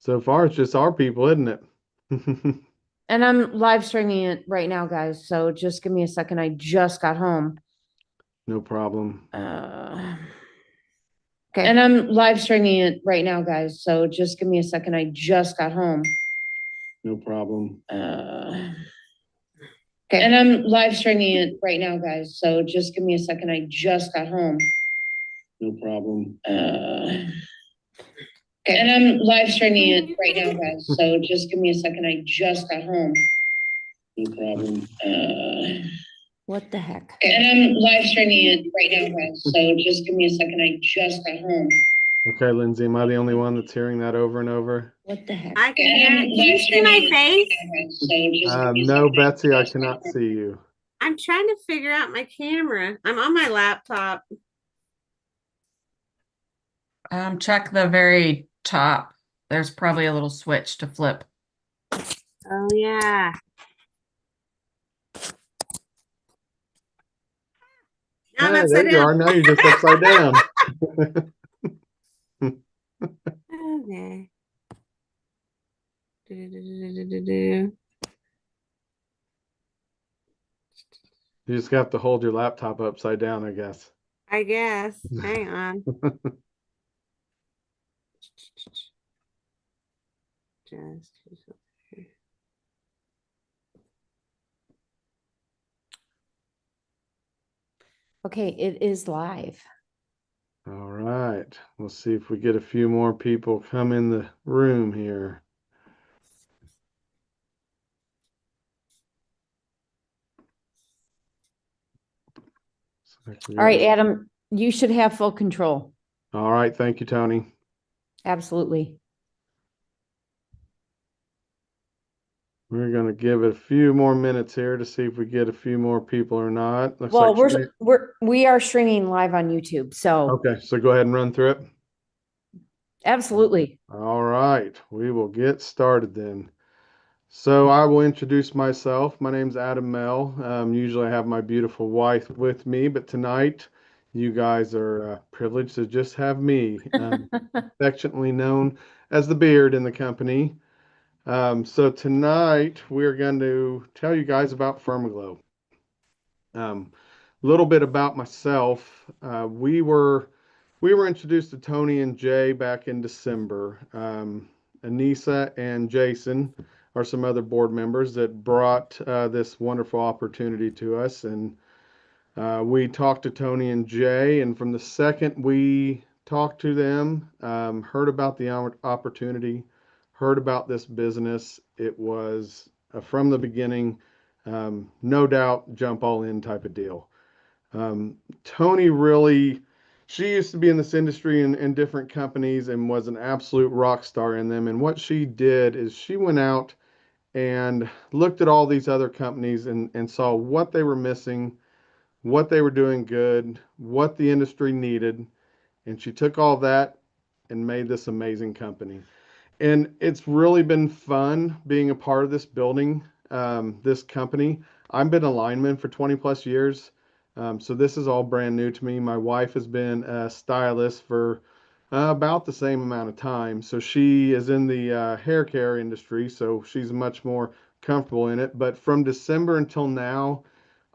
So far, it's just our people, isn't it? And I'm live streaming it right now, guys. So just give me a second. I just got home. No problem. Uh, okay. And I'm live streaming it right now, guys. So just give me a second. I just got home. No problem. Okay. And I'm live streaming it right now, guys. So just give me a second. I just got home. No problem. Okay. And I'm live streaming it right now, guys. So just give me a second. I just got home. No problem. What the heck? Okay. And I'm live streaming it right now, guys. So just give me a second. I just got home. Okay, Lindsay, am I the only one that's hearing that over and over? What the heck? I can hear it. Can you see my face? No, Betsy, I cannot see you. I'm trying to figure out my camera. I'm on my laptop. Check the very top. There's probably a little switch to flip. Oh yeah. Now I'm Hey, there upside you down. are. Now you're just upside down. Okay. Do-do-do-do-do-do. You just have to hold your laptop upside down, I guess. I guess. Hang on. Just Okay, it is live. All right. We'll see if we get a few more people come in the room here. All right, Adam, you should have full control. All right. Thank you, Tony. Absolutely. We're going to give it a few more minutes here to see if we get a few more people or not. Looks Well, like we are streaming live on YouTube, so okay, so go ahead and run through it. absolutely. All right, we will get started then. So I will introduce myself. My name's Adam Mell. Usually I have my beautiful wife with me, but tonight you guys are privileged to just have me, affectionately known as the beard in the company. So tonight we're going to tell you guys about FermaGlo. A little bit about myself. We were introduced to Tony and Jay back in December. Anissa and Jason are some other board members that brought this wonderful opportunity to us, and we talked to Tony and Jay. And from the second we talked to them, heard about the opportunity, heard about this business, it was from the beginning, no doubt, jump all in type of deal. Tony really, she used to be in this industry in different companies and was an absolute rock star in them. And what she did is she went out and looked at all these other companies and saw what they were missing, what they were doing good, what the industry needed. And she took all that and made this amazing company. And it's really been fun being a part of this building, this company. I've been a lineman for 20 plus years. So this is all brand new to me. My wife has been a stylist for about the same amount of time. So she is in the hair care industry, so she's much more comfortable in it. But from December until now,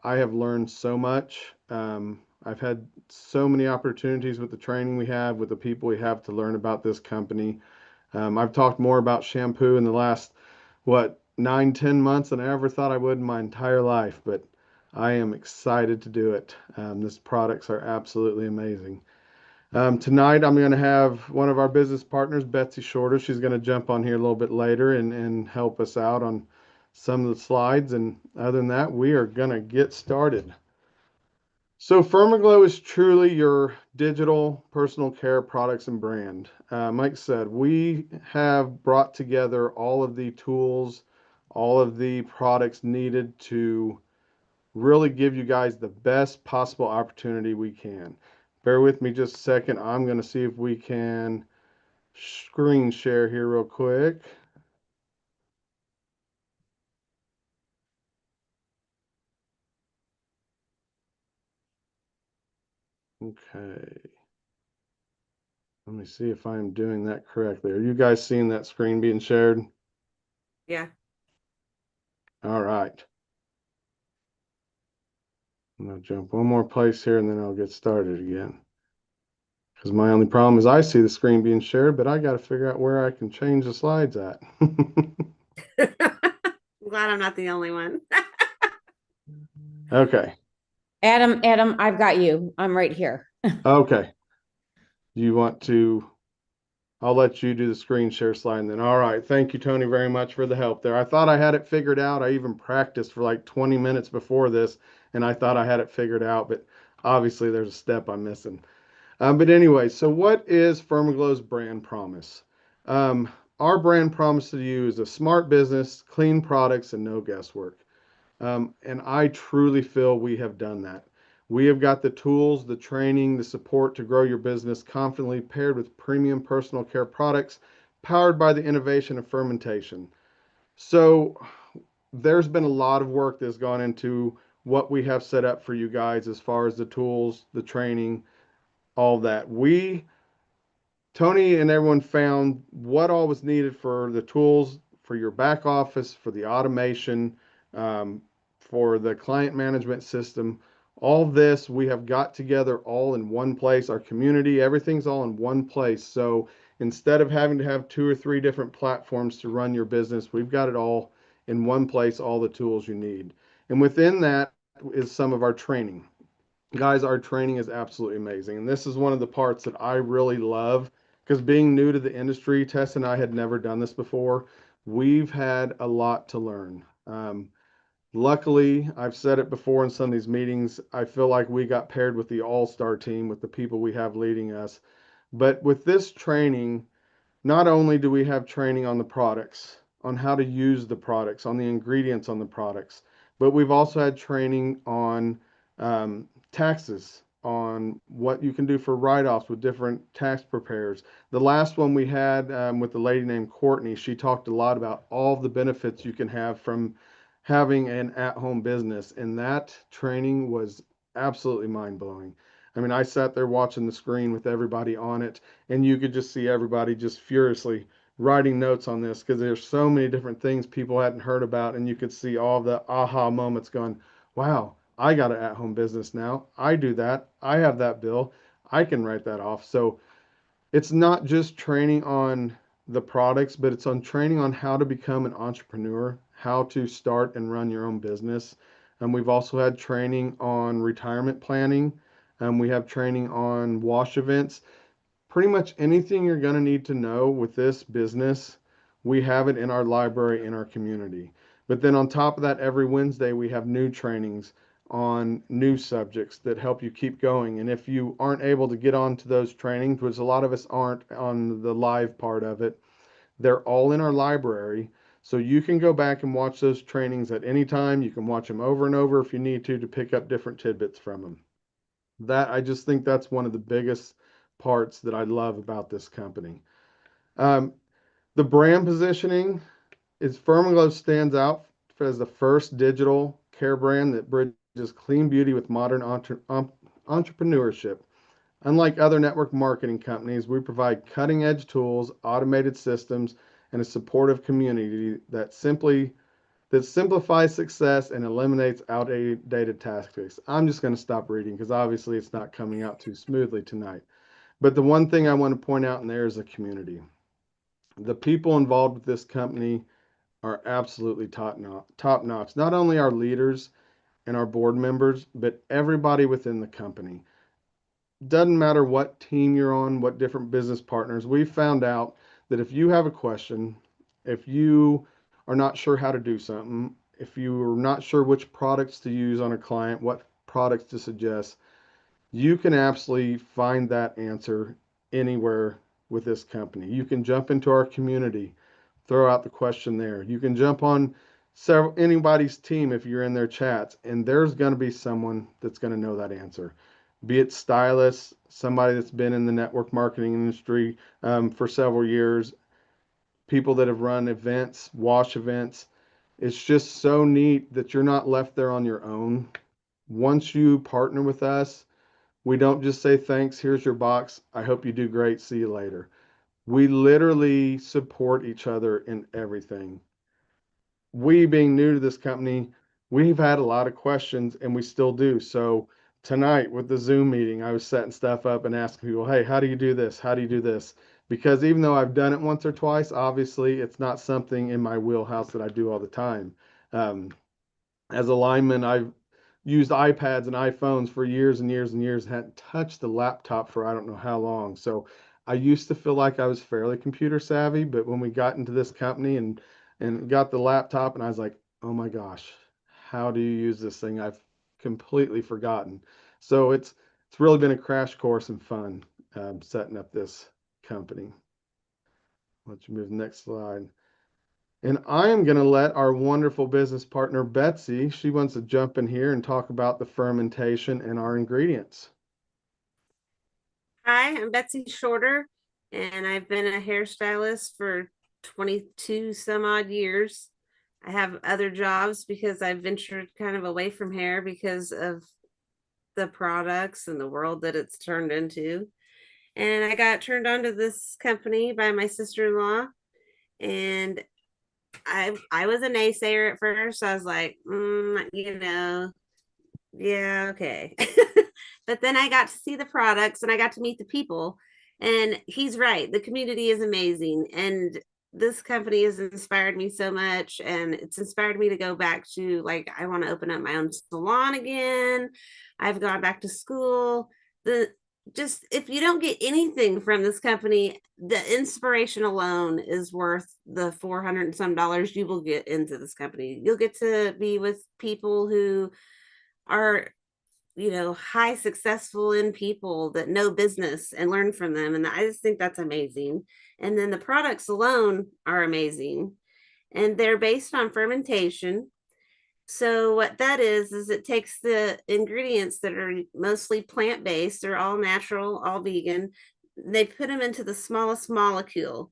I have learned so much. I've had so many opportunities with the training we have, with the people we have to learn about this company. I've talked more about shampoo in the last, what, 9, 10 months than I ever thought I would in my entire life, but I am excited to do it. These products are absolutely amazing. Tonight, I'm going to have one of our business partners, Betsy Shorter. She's going to jump on here a little bit later and help us out on some of the slides. And other than that, we are going to get started. So FermaGlo is truly your digital personal care products and brand. Mike said, we have brought together all of the tools, all of the products needed to really give you guys the best possible opportunity we can. Bear with me just a second. I'm going to see if we can screen share here real quick. Okay. Let me see if I'm doing that correctly. Are you guys seeing that screen being shared? Yeah. All right. I'm gonna jump one more place here and then I'll get started again. Because my only problem is I see the screen being shared, but I got to figure out where I can change the slides at. I'm glad I'm not the only one. Okay. Adam, I've got you. I'm right here. Okay. You want to, I'll let you do the screen share slide then. All right. Thank you, Tony, very much for the help there. I thought I had it figured out. I even practiced for like 20 minutes before this, and I thought I had it figured out, but obviously there's a step I'm missing. But anyway, so what is FermaGlow's brand promise? Our brand promise to you is a smart business, clean products, and no guesswork. And I truly feel we have done that. We have got the tools, the training, the support to grow your business confidently, paired with premium personal care products, powered by the innovation of fermentation. So there's been a lot of work that's gone into what we have set up for you guys as far as the tools, the training, all that. Tony and everyone found what all was needed for the tools, for your back office, for the automation, um, for the client management system. All this we have got together all in one place. Our community, everything's all in one place. So instead of having to have two or three different platforms to run your business, we've got it all in one place, all the tools you need. And within that is some of our training. Guys, our training is absolutely amazing. And this is one of the parts that I really love because being new to the industry, Tess and I had never done this before. We've had a lot to learn. Luckily, I've said it before in some of these meetings, I feel like we got paired with the all-star team with the people we have leading us. But with this training, not only do we have training on the products, on how to use the products, on the ingredients on the products, but we've also had training on taxes, on what you can do for write-offs with different tax preparers. The last one we had with the lady named Courtney, she talked a lot about all the benefits you can have from having an at-home business, and that training was absolutely mind-blowing. I mean, I sat there watching the screen with everybody on it, and you could just see everybody just furiously writing notes on this because there's so many different things people hadn't heard about, and you could see all the aha moments going, wow, I got an at-home business now. I do that. I have that bill. I can write that off. So it's not just training on the products, but it's on training on how to become an entrepreneur, how to start and run your own business. And we've also had training on retirement planning. We have training on wash events. Pretty much anything you're going to need to know with this business, we have it in our library in our community. But then on top of that, every Wednesday we have new trainings on new subjects that help you keep going. And if you aren't able to get on to those trainings, which a lot of us aren't on the live part of it, they're all in our library. So you can go back and watch those trainings at any time. You can watch them over and over if you need to pick up different tidbits from them. That I just think that's one of the biggest parts that I love about this company. Um, the brand positioning is FermaGlow stands out as the first digital care brand that bridges clean beauty with modern entrepreneurship. Unlike other network marketing companies, we provide cutting edge tools, automated systems, and a supportive community that simplifies success and eliminates outdated tactics. I'm just going to stop reading because obviously it's not coming out too smoothly tonight. But the one thing I want to point out in there is the community. The people involved with this company are absolutely top notch. Not only our leaders and our board members, but everybody within the company. Doesn't matter what team you're on, what different business partners. We found out that if you have a question, if you are not sure how to do something, if you are not sure which products to use on a client, what products to suggest, you can absolutely find that answer anywhere with this company. You can jump into our community, throw out the question there. You can jump on anybody's team if you're in their chats, and there's going to be someone that's going to know that answer. Be it stylists, somebody that's been in the network marketing industry for several years, people that have run events, wash events. It's just so neat that you're not left there on your own. Once you partner with us, We don't just say, thanks, here's your box. I hope you do great. See you later. We literally support each other in everything. We being new to this company, we've had a lot of questions and we still do. So tonight with the Zoom meeting, I was setting stuff up and asking people, hey, how do you do this? How do you do this? Because even though I've done it once or twice, obviously it's not something in my wheelhouse that I do all the time. As a lineman, I've used iPads and iPhones for years and years and years, hadn't touched the laptop for I don't know how long. So I used to feel like I was fairly computer savvy, but when we got into this company and got the laptop, and I was like, oh my gosh, how do you use this thing? I've completely forgotten. So it's really been a crash course and fun setting up this company. Let's move to the next slide. And I am going to let our wonderful business partner, Betsy, she wants to jump in here and talk about the fermentation and our ingredients. Hi, I'm Betsy Shorter, and I've been a hairstylist for 22 some odd years. I have other jobs because I've ventured kind of away from hair because of the products and the world that it's turned into. And I got turned on to this company by my sister-in-law, and I was a naysayer at first. I was like, yeah, okay. But then I got to see the products and I got to meet the people. And he's right. The community is amazing. And this company has inspired me so much. And it's inspired me to go back to, like, I want to open up my own salon again. I've gone back to school. The just if you don't get anything from this company, the inspiration alone is worth the 400 and some dollars you will get into this company. You'll get to be with people who are, high successful in people that know business and learn from them. And I just think that's amazing. And then the products alone are amazing. And they're based on fermentation. So what that is it takes the ingredients that are mostly plant-based, they're all natural, all vegan. They put them into the smallest molecule.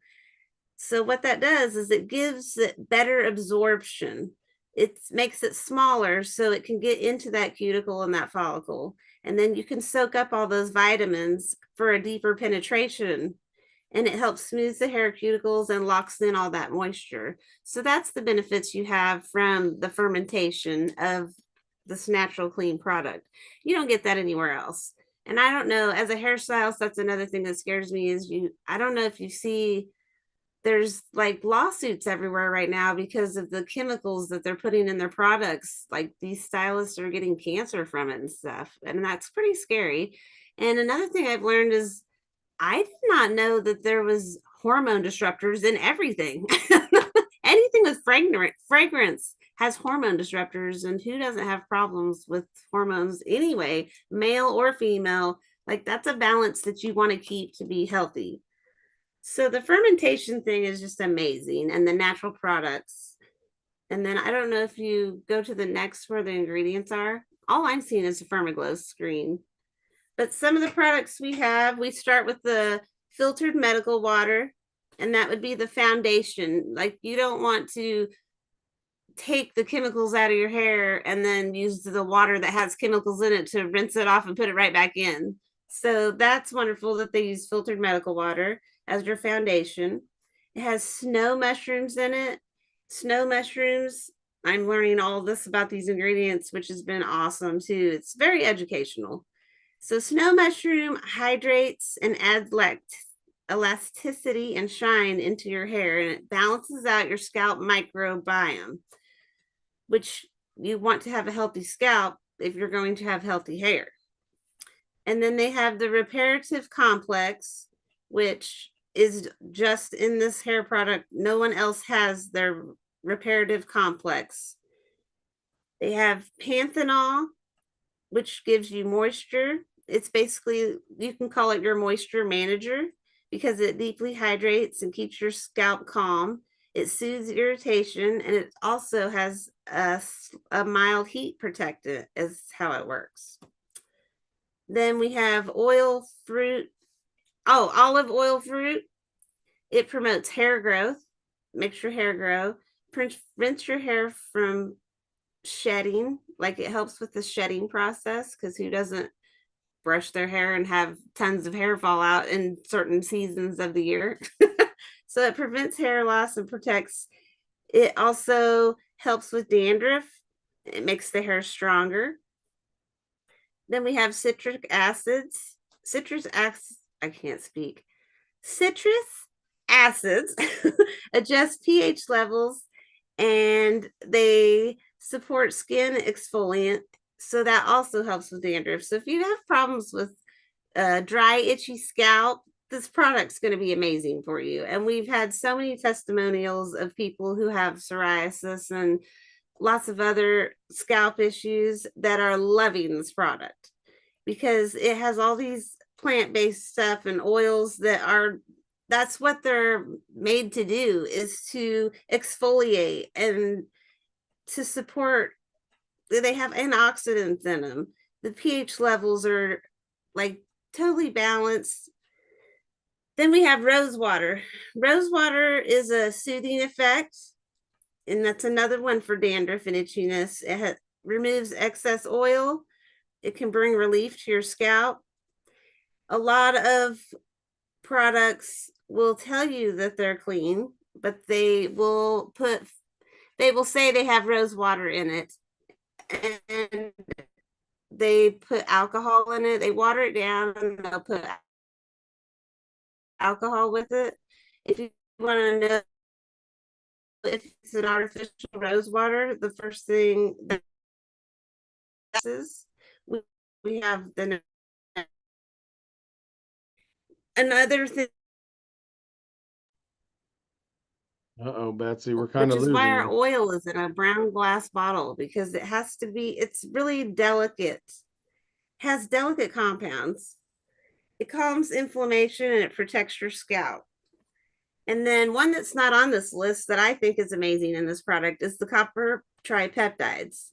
So what that does is it gives it better absorption. It makes it smaller so it can get into that cuticle and that follicle. And then you can soak up all those vitamins for a deeper penetration. And it helps smooth the hair cuticles and locks in all that moisture. So that's the benefits you have from the fermentation of this natural clean product. You don't get that anywhere else. And I don't know, as a hairstylist, that's another thing that scares me is I don't know if you see there's like lawsuits everywhere right now because of the chemicals that they're putting in their products. Like these stylists are getting cancer from it and stuff. And that's pretty scary. And another thing I've learned is I did not know that there was hormone disruptors in everything. Anything with fragrance has hormone disruptors, and who doesn't have problems with hormones anyway, male or female? Like that's a balance that you want to keep to be healthy. So the fermentation thing is just amazing, and the natural products. And then I don't know if you go to the next where the ingredients are. All I'm seeing is a FermaGlo screen. But some of the products we start with the filtered medical water, and that would be the foundation. Like you don't want to take the chemicals out of your hair and then use the water that has chemicals in it to rinse it off and put it right back in. So that's wonderful that they use filtered medical water as your foundation. It has snow mushrooms in it. Snow mushrooms, I'm learning all this about these ingredients, which has been awesome too. It's very educational. So snow mushroom hydrates and adds elasticity and shine into your hair, and it balances out your scalp microbiome, which you want to have a healthy scalp if you're going to have healthy hair. And then they have the reparative complex, which is just in this hair product. No one else has their reparative complex. They have panthenol, which gives you moisture. It's basically, you can call it your moisture manager because it deeply hydrates and keeps your scalp calm. It soothes irritation, and it also has a mild heat protectant is how it works. Then we have olive oil fruit. It promotes hair growth, makes your hair grow, prevents your hair from shedding. Like it helps with the shedding process, because who doesn't brush their hair and have tons of hair fall out in certain seasons of the year. So it prevents hair loss and protects. It also helps with dandruff. It makes the hair stronger. Then we have citric acids. I can't speak. Citrus acids adjust pH levels and they support skin exfoliant. So that also helps with dandruff. So if you have problems with dry, itchy scalp, this product's going to be amazing for you. And we've had so many testimonials of people who have psoriasis and lots of other scalp issues that are loving this product because it has all these plant-based stuff and oils that's what they're made to do, is to exfoliate and to support. They have antioxidants in them. The pH levels are like totally balanced. Then we have rose water. Rose water is a soothing effect, and that's another one for dandruff and itchiness. It removes excess oil. It can bring relief to your scalp. A lot of products will tell you that they're clean, but they will say they have rose water in it, and they put alcohol in it. They water it down and they'll put alcohol with it. If you want to know if it's an artificial rose water, the first thing that is we have the another thing, Uh-oh, Betsy, we're kind which of is why losing our you. oil is in a brown glass bottle, because it's really delicate, has delicate compounds. It calms inflammation and it protects your scalp. And then one that's not on this list that I think is amazing in this product is the copper tripeptides.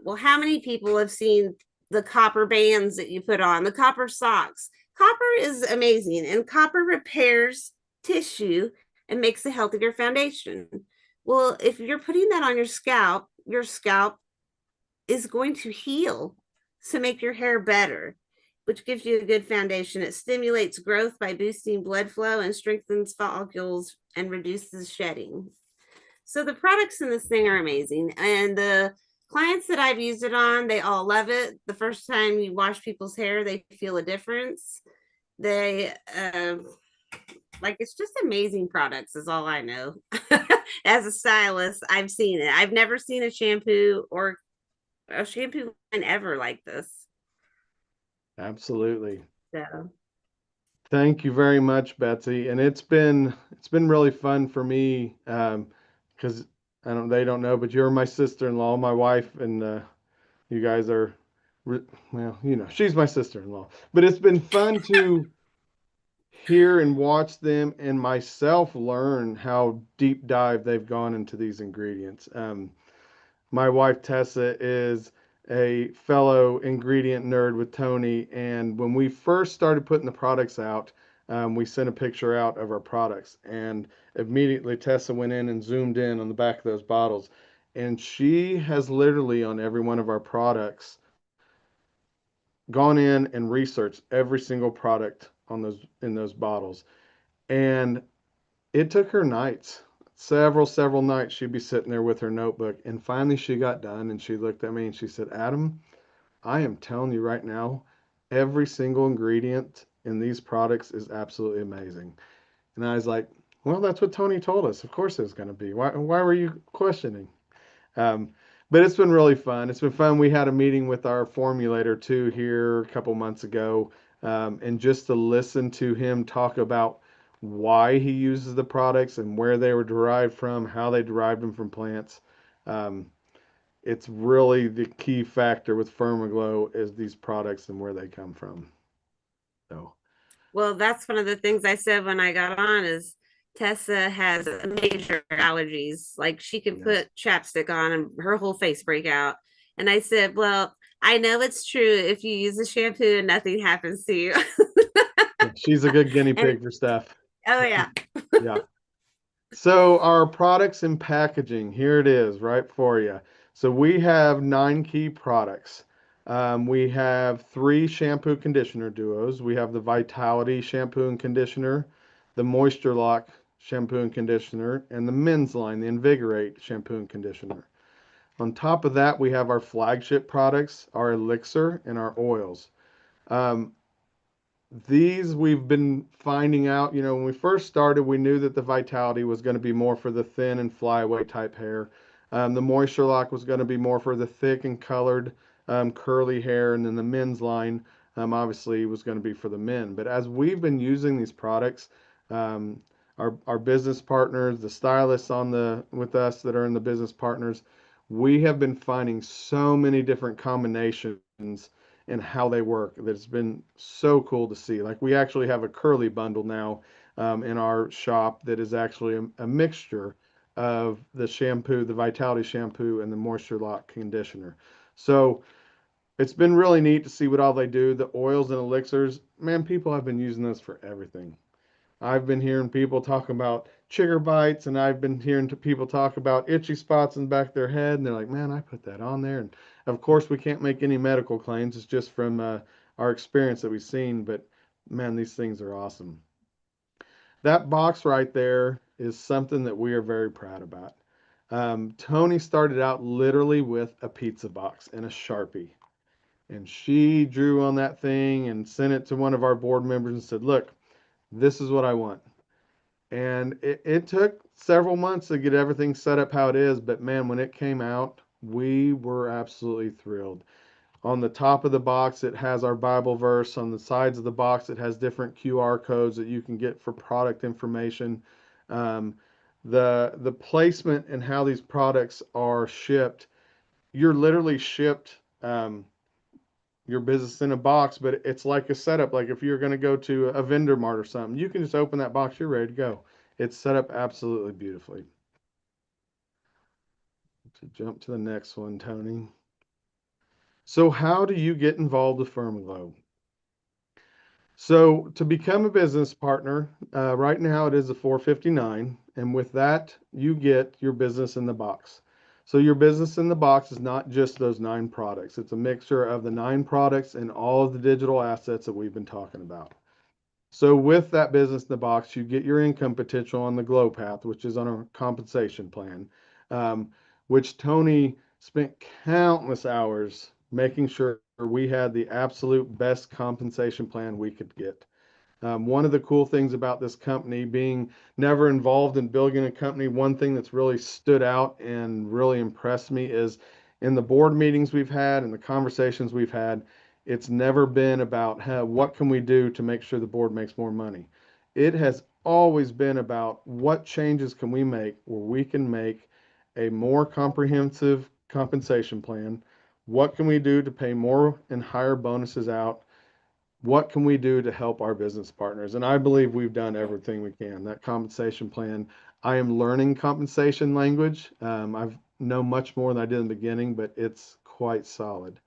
Well, how many people have seen the copper bands that you put on, the copper socks? Copper is amazing, and copper repairs tissue and makes a healthier foundation. Well, if you're putting that on your scalp is going to heal to make your hair better, which gives you a good foundation. It stimulates growth by boosting blood flow and strengthens follicles and reduces shedding. So the products in this thing are amazing. And the clients that I've used it on, they all love it. The first time you wash people's hair, they feel a difference. They like, it's just amazing products is all I know. As a stylist, I've seen it. I've never seen a shampoo or a shampoo line ever like this. Absolutely. So Thank you very much, Betsy. And it's been really fun for me because they don't know, but you're my sister-in-law, my wife, and you guys are well, she's my sister-in-law. But it's been fun to hear and watch them and myself learn how deep dive they've gone into these ingredients. My wife Tessa is a fellow ingredient nerd with Tony, and when we first started putting the products out, we sent a picture out of our products, and immediately Tessa went in and zoomed in on the back of those bottles, and she has literally on every one of our products gone in and researched every single product on those in those bottles, and it took her nights, several nights. She'd be sitting there with her notebook, and finally she got done and she looked at me and she said, Adam, I am telling you right now, every single ingredient in these products is absolutely amazing. And I was like, well, that's what Tony told us. Of course it's going to be. Why were you questioning? Um, but it's been really fun. It's been fun. We had a meeting with our formulator too here a couple months ago, and just to listen to him talk about why he uses the products and where they were derived from, how they derived them from plants. Um, it's really the key factor with FermaGlo is these products and where they come from. So, well, that's one of the things I said when I got on is Tessa has major allergies. Like, she can yeah. put chapstick on and her whole face break out. And I said, well, I know it's true if you use a shampoo and nothing happens to you. Yeah, she's a good guinea And pig for stuff. oh yeah. Yeah. So our products and packaging, here it is right for you. So we have 9 key products. We have 3 shampoo conditioner duos. We have the Vitality shampoo and conditioner, the Moisture Lock shampoo and conditioner, and the men's line, the Invigorate shampoo and conditioner. On top of that, we have our flagship products, our elixir and our oils. Um, these we've been finding out, when we first started, we knew that the Vitality was going to be more for the thin and flyaway type hair. The Moisture Lock was going to be more for the thick and colored, curly hair. And then the men's line, obviously, was going to be for the men. But as we've been using these products, um, our business partners, the stylists with us that are in the business partners, we have been finding so many different combinations and how they work. That's been so cool to see. Like we actually have a curly bundle now in our shop that is actually a mixture of the shampoo, the Vitality shampoo, and the Moisture Lock conditioner. So it's been really neat to see what all they do. The oils and elixirs, man, people have been using those for everything. I've been hearing people talk about chigger bites, and I've been hearing people talk about itchy spots in the back of their head, and they're like, "Man, I put that on there." And of course, we can't make any medical claims. It's just from our experience that we've seen. But man, these things are awesome. That box right there is something that we are very proud about. Tony started out literally with a pizza box and a Sharpie, and she drew on that thing and sent it to one of our board members and said, "Look, this is what I want." And it took several months to get everything set up how it is, but man, when it came out, we were absolutely thrilled. On the top of the box, it has our Bible verse. On the sides of the box, it has different QR codes that you can get for product information. Um, the placement and how these products are shipped, you're literally shipped your business in a box, but it's like a setup. Like if you're going to go to a vendor mart or something, you can just open that box, you're ready to go. It's set up absolutely beautifully. To jump to the next one, Tony. So how do you get involved with FermaGlo? So to become a business partner, right now it is a 459, and with that you get your business in the box. So your business in the box is not just those 9 products. It's a mixture of the 9 products and all of the digital assets that we've been talking about. So with that business in the box, you get your income potential on the Glow Path, which is on a compensation plan, um, which Tony spent countless hours making sure we had the absolute best compensation plan we could get. One of the cool things about this company, being never involved in building a company, one thing that's really stood out and really impressed me is in the board meetings we've had and the conversations we've had, it's never been about what can we do to make sure the board makes more money. It has always been about what changes can we make where we can make a more comprehensive compensation plan. What can we do to pay more and higher bonuses out? What can we do to help our business partners? And I believe we've done everything we can. That compensation plan, I am learning compensation language. I've know much more than I did in the beginning, but it's quite solid.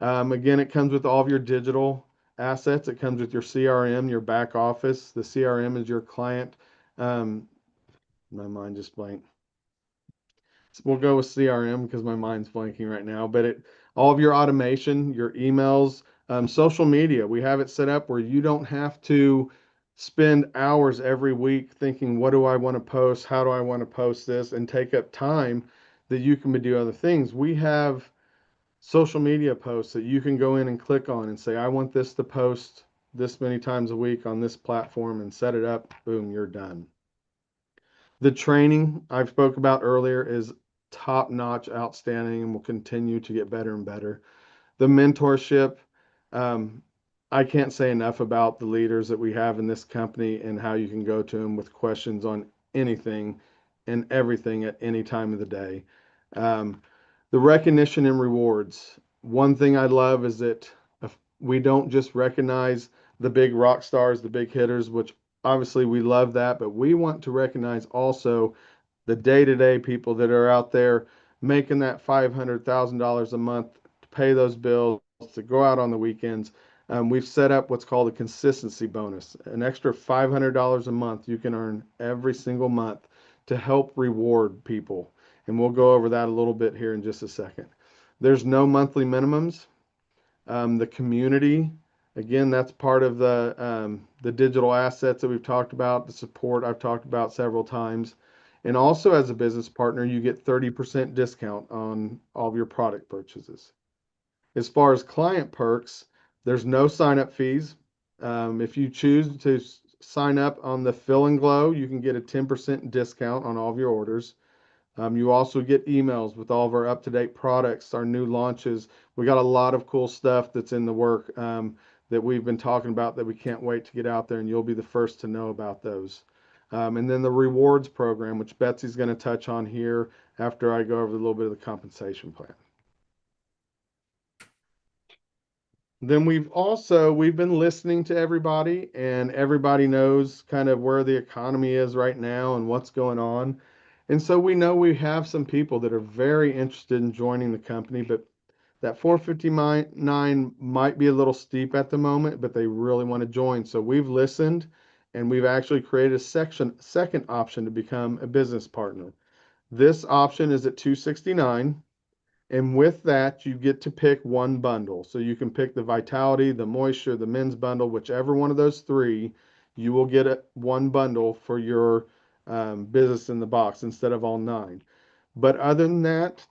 Again, it comes with all of your digital assets. It comes with your CRM, your back office. The CRM is your client. Um, my mind just blanked. We'll go with CRM because my mind's blanking right now. But all of your automation, your emails, social media, we have it set up where you don't have to spend hours every week thinking, what do I want to post? How do I want to post this? And take up time that you can do other things. We have social media posts that you can go in and click on and say, I want this to post this many times a week on this platform and set it up. Boom, you're done. The training I spoke about earlier is top notch, outstanding, and will continue to get better and better. The mentorship, um, I can't say enough about the leaders that we have in this company and how you can go to them with questions on anything and everything at any time of the day. Um, the recognition and rewards. One thing I love is that we don't just recognize the big rock stars, the big hitters, which obviously we love that, but we want to recognize also the day-to-day people that are out there making that $500,000 a month to pay those bills, to go out on the weekends. We've set up what's called a consistency bonus, an extra $500 a month you can earn every single month to help reward people. And we'll go over that a little bit here in just a second. There's no monthly minimums. The community, again, that's part of the digital assets that we've talked about, the support I've talked about several times. And also as a business partner, you get 30% discount on all of your product purchases. As far as client perks, there's no sign up fees. If you choose to sign up on the Fill and Glow, you can get a 10% discount on all of your orders. You also get emails with all of our up-to-date products, our new launches. We got a lot of cool stuff that's in the work that we've been talking about that we can't wait to get out there, and you'll be the first to know about those. And then the rewards program, which Betsy's going to touch on here after I go over a little bit of the compensation plan. Then we've been listening to everybody, and everybody knows kind of where the economy is right now and what's going on. And so we know we have some people that are very interested in joining the company, but that 459 might be a little steep at the moment, but they really want to join. So we've listened, and we've actually created a second option to become a business partner. This option is at 269. And with that, you get to pick one bundle. So you can pick the Vitality, the Moisture, the Men's Bundle, whichever one of those three, you will get one bundle for your business in the box instead of all 9. But other than that,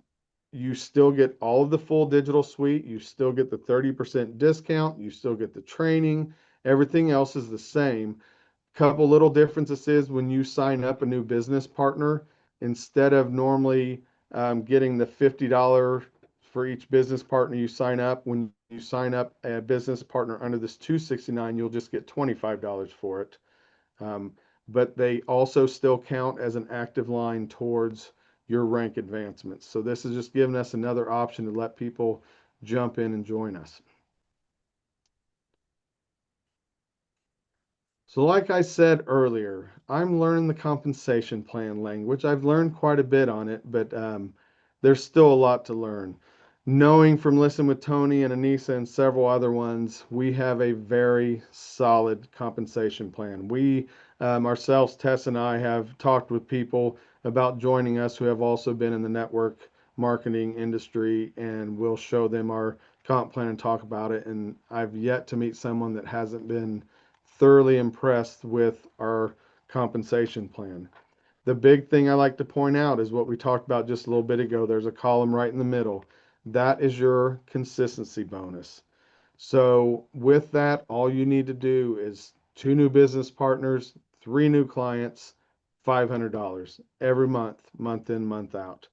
you still get all of the full digital suite. You still get the 30% discount. You still get the training. Everything else is the same. Couple little differences is when you sign up a new business partner, instead of normally getting the $50 for each business partner you sign up, when you sign up a business partner under this 269, you'll just get $25 for it. But they also still count as an active line towards your rank advancements. So this is just giving us another option to let people jump in and join us. So like I said earlier, I'm learning the compensation plan language. I've learned quite a bit on it, but there's still a lot to learn. Knowing from listening with Tony and Anissa and several other ones, we have a very solid compensation plan. We ourselves, Tess and I, have talked with people about joining us who have also been in the network marketing industry, and we'll show them our comp plan and talk about it. And I've yet to meet someone that hasn't been thoroughly impressed with our compensation plan. The big thing I like to point out is what we talked about just a little bit ago. There's a column right in the middle. That is your consistency bonus. So with that, all you need to do is 2 new business partners, 3 new clients, $500 every month, month in, month out.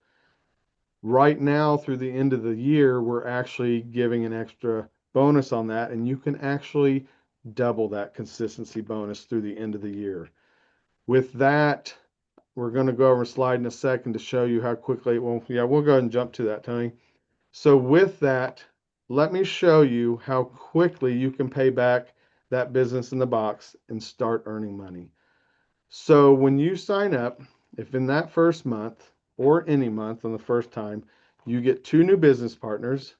Right now, through the end of the year, we're actually giving an extra bonus on that, and you can actually double that consistency bonus through the end of the year. With that, we're going to go over a slide in a second to show you how quickly, well, yeah, we'll go ahead and jump to that, Tony. So with that, let me show you how quickly you can pay back that business in the box and start earning money. So when you sign up, if in that first month or any month on the first time, you get 2 new business partners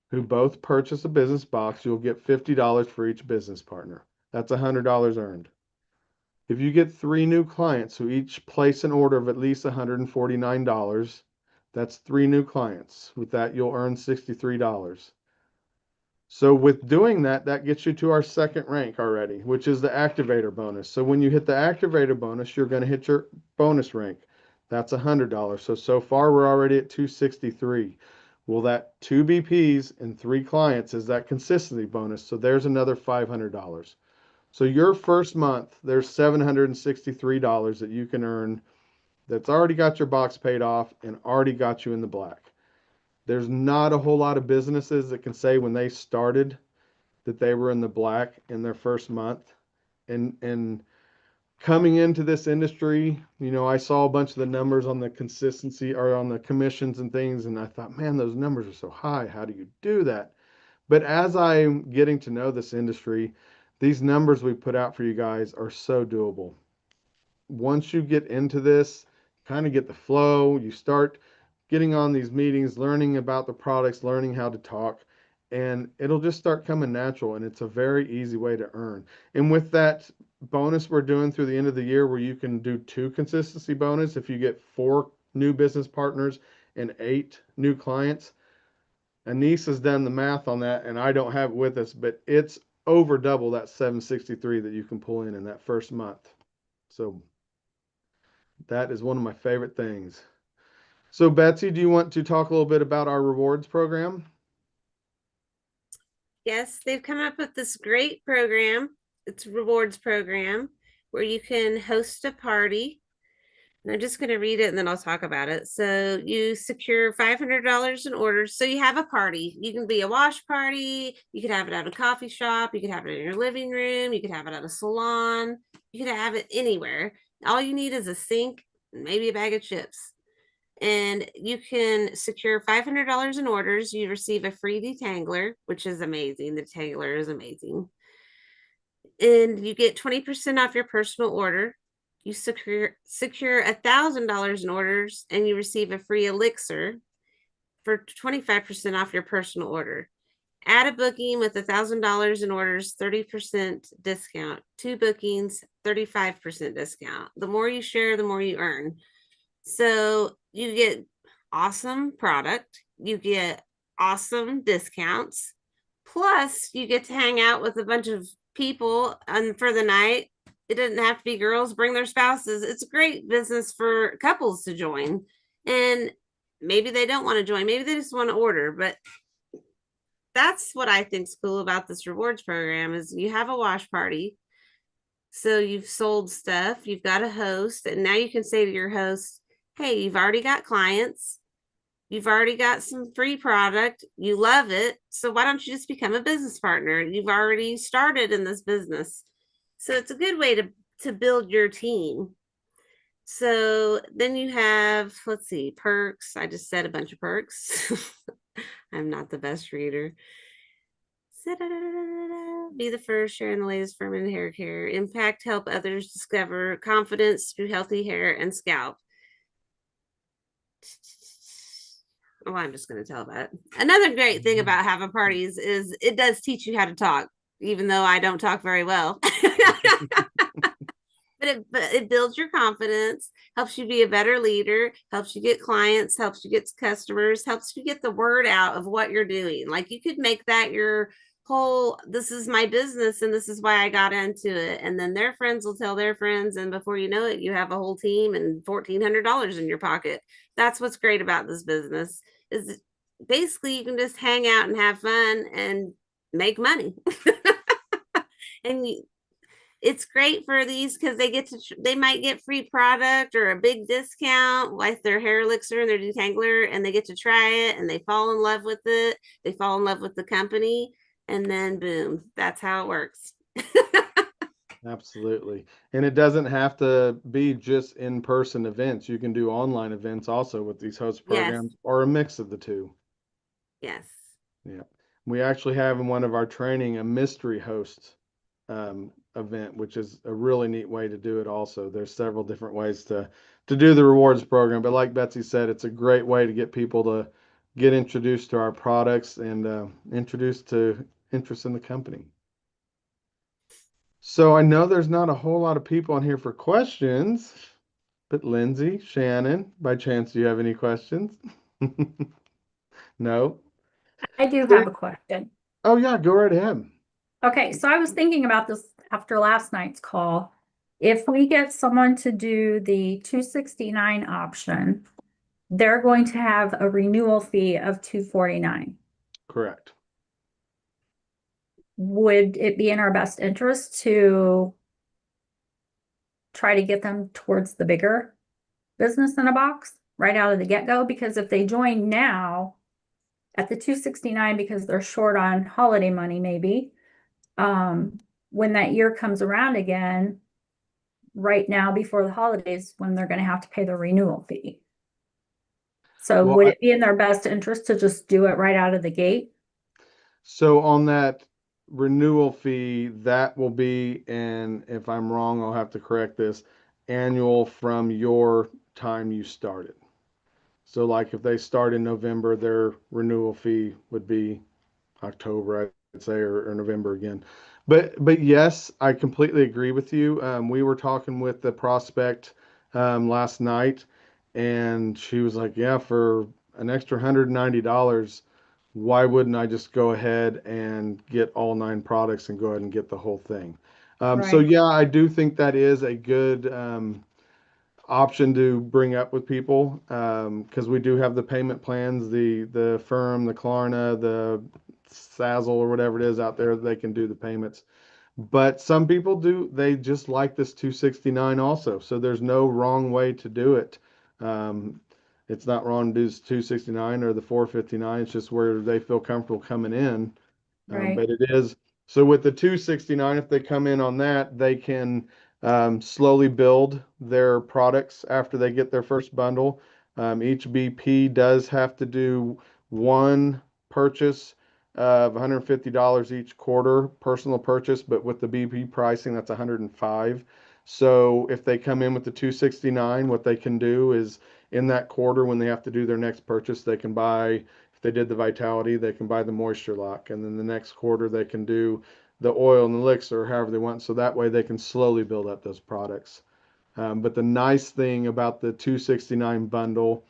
who both purchase a business box, you'll get $50 for each business partner. That's $100 earned. If you get 3 new clients who each place an order of at least $149, that's 3 new clients. With that, you'll earn $63. So with doing that, that gets you to our second rank already, which is the activator bonus. So when you hit the activator bonus, you're going to hit your bonus rank. That's $100. So far we're already at 263. Well, that 2 BPs and 3 clients is that consistency bonus. So there's another $500. So your first month, there's $763 that you can earn that's already got your box paid off and already got you in the black. There's not a whole lot of businesses that can say when they started that they were in the black in their first month. And coming into this industry, you know, I saw a bunch of the numbers on the consistency or on the commissions and things, and I thought, man, those numbers are so high. How do you do that? But as I'm getting to know this industry, these numbers we put out for you guys are so doable. Once you get into this, kind of get the flow, you start getting on these meetings, learning about the products, learning how to talk, and it'll just start coming natural, and it's a very easy way to earn. And with that bonus we're doing through the end of the year where you can do 2 consistency bonus if you get 4 new business partners and 8 new clients, Anissa's done the math on that, and I don't have it with us, but it's over double that 763 that you can pull in that first month. So that is one of my favorite things. So Betsy, do you want to talk a little bit about our rewards program? Yes, they've come up with this great program. It's a rewards program where you can host a party. And I'm just going to read it and then I'll talk about it. So you secure $500 in orders. So you have a party. You can be a wash party. You could have it at a coffee shop. You could have it in your living room. You could have it at a salon. You could have it anywhere. All you need is a sink and maybe a bag of chips. And you can secure $500 in orders. You receive a free detangler, which is amazing. The detangler is amazing. And you get 20% off your personal order. You secure $1,000 in orders and you receive a free elixir for 25% off your personal order. Add a booking with $1,000 in orders, 30% discount. 2 bookings, 35% discount. The more you share, the more you earn. So you get awesome product, you get awesome discounts, plus you get to hang out with a bunch of people and for the night. It doesn't have to be girls, bring their spouses. It's a great business for couples to join. And maybe they don't want to join, maybe they just want to order, but that's what I think's cool about this rewards program is you have a wash party. So you've sold stuff, you've got a host, and now you can say to your host, hey, you've already got clients, you've already got some free product, you love it. So why don't you just become a business partner? You've already started in this business. So it's a good way to build your team. So then you have, let's see, perks. I just said a bunch of perks. I'm not the best reader. Be the first, sharing the latest Furman hair care. Impact, help others discover confidence through healthy hair and scalp. Oh, I'm just going to tell about it. Another great thing about having parties is it does teach you how to talk, even though I don't talk very well. But it builds your confidence, helps you be a better leader, helps you get clients, helps you get customers, helps you get the word out of what you're doing. Like you could make that your whole, this is my business and this is why I got into it. And then their friends will tell their friends. And before you know it, you have a whole team and $1,400 in your pocket. That's what's great about this business is basically you can just hang out and have fun and make money. And it's great for these because they might get free product or a big discount like their hair elixir and their detangler, and they get to try it and they fall in love with it. They fall in love with the company, and then boom, that's how it works. Absolutely. And it doesn't have to be just in-person events. You can do online events also with these host Yes. programs or a mix of the two. Yes. Yeah. We actually have in one of our training a mystery host event, which is a really neat way to do it also. There's several different ways to do the rewards program, but like Betsy said, it's a great way to get people to get introduced to our products and introduced to interest in the company. So I know there's not a whole lot of people on here for questions, but Lindsay, Shannon, by chance, do you have any questions? No? I do have a question. Oh yeah, go right ahead. Okay, so I was thinking about this after last night's call. If we get someone to do the 269 option, they're going to have a renewal fee of 249. Correct. Would it be in our best interest to try to get them towards the bigger business in a box right out of the get-go? Because if they join now at the 269 because they're short on holiday money, maybe, when that year comes around again, right now before the holidays, when they're going to have to pay the renewal fee. So Well, would it be in their best interest to just do it right out of the gate? So on that renewal fee, that will be, and if I'm wrong, I'll have to correct this, annual from your time you started. So like if they start in November, their renewal fee would be October, I'd say, or November again. But yes, I completely agree with you. We were talking with the prospect last night, and she was like, "Yeah, for an extra $190, why wouldn't I just go ahead and get all 9 products and go ahead and get the whole thing? So Right. yeah, I do think that is a good option to bring up with people, because we do have the payment plans, the Firm, the Klarna, the Sazzle, or whatever it is out there, they can do the payments. But some people do, they just like this 269 also. So there's no wrong way to do it. Um, it's not wrong to do this 269 or the 459. It's just where they feel comfortable coming in. Right. But it is, so with the 269, if they come in on that, they can slowly build their products after they get their first bundle. Each BP does have to do one purchase of $150 each quarter, personal purchase, but with the BP pricing, that's 105. So if they come in with the 269, what they can do is in that quarter, when they have to do their next purchase, they can buy, if they did the Vitality, they can buy the Moisture Lock, and then the next quarter they can do the oil and the elixir, or however they want. So that way they can slowly build up those products. But the nice thing about the 269 bundle,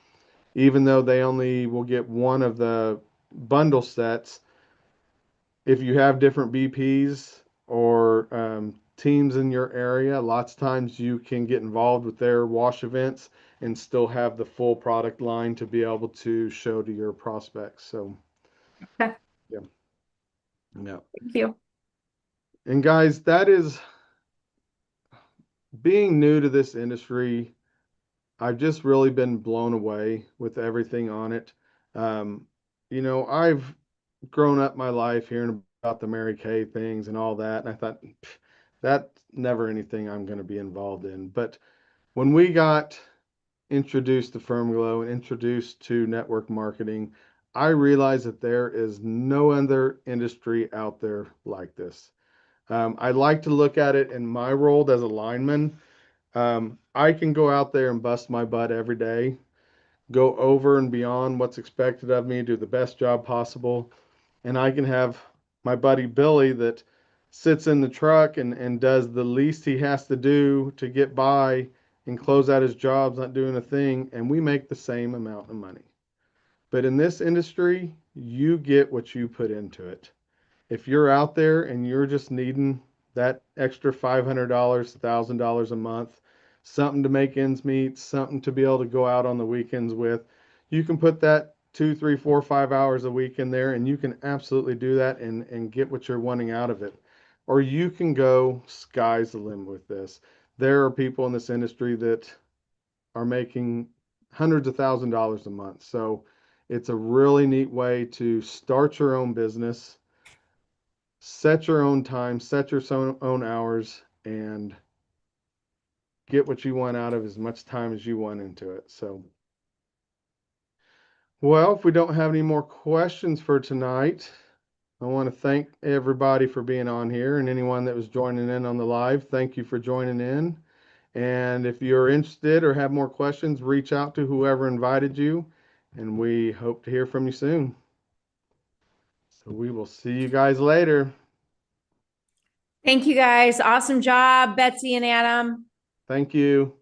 even though they only will get one of the bundle sets, if you have different BPs or teams in your area, lots of times you can get involved with their wash events and still have the full product line to be able to show to your prospects. So, Okay. yeah. Yeah. Thank you. And guys, that is being new to this industry. I've just really been blown away with everything on it. Um, I've grown up my life hearing about the Mary Kay things and all that, and I thought that's never anything I'm going to be involved in. But when we got introduced to FermaGlo and introduced to network marketing, I realized that there is no other industry out there like this. I like to look at it in my role as a lineman. I can go out there and bust my butt every day, go over and beyond what's expected of me, do the best job possible. And I can have my buddy Billy that sits in the truck and does the least he has to do to get by and close out his jobs, not doing a thing, and we make the same amount of money. But in this industry, you get what you put into it. If you're out there and you're just needing that extra $500, $1,000 a month, something to make ends meet, something to be able to go out on the weekends with, you can put that 2, 3, 4, 5 hours a week in there, and you can absolutely do that and get what you're wanting out of it. Or you can go sky's the limit with this. There are people in this industry that are making hundreds of $1,000s a month. So it's a really neat way to start your own business, set your own time, set your own hours, and get what you want out of as much time as you want into it. So, well, if we don't have any more questions for tonight, I want to thank everybody for being on here, and anyone that was joining in on the live, thank you for joining in. And if you're interested or have more questions, reach out to whoever invited you, and we hope to hear from you soon. So we will see you guys later. Thank you guys. Awesome job, Betsy and Adam. Thank you.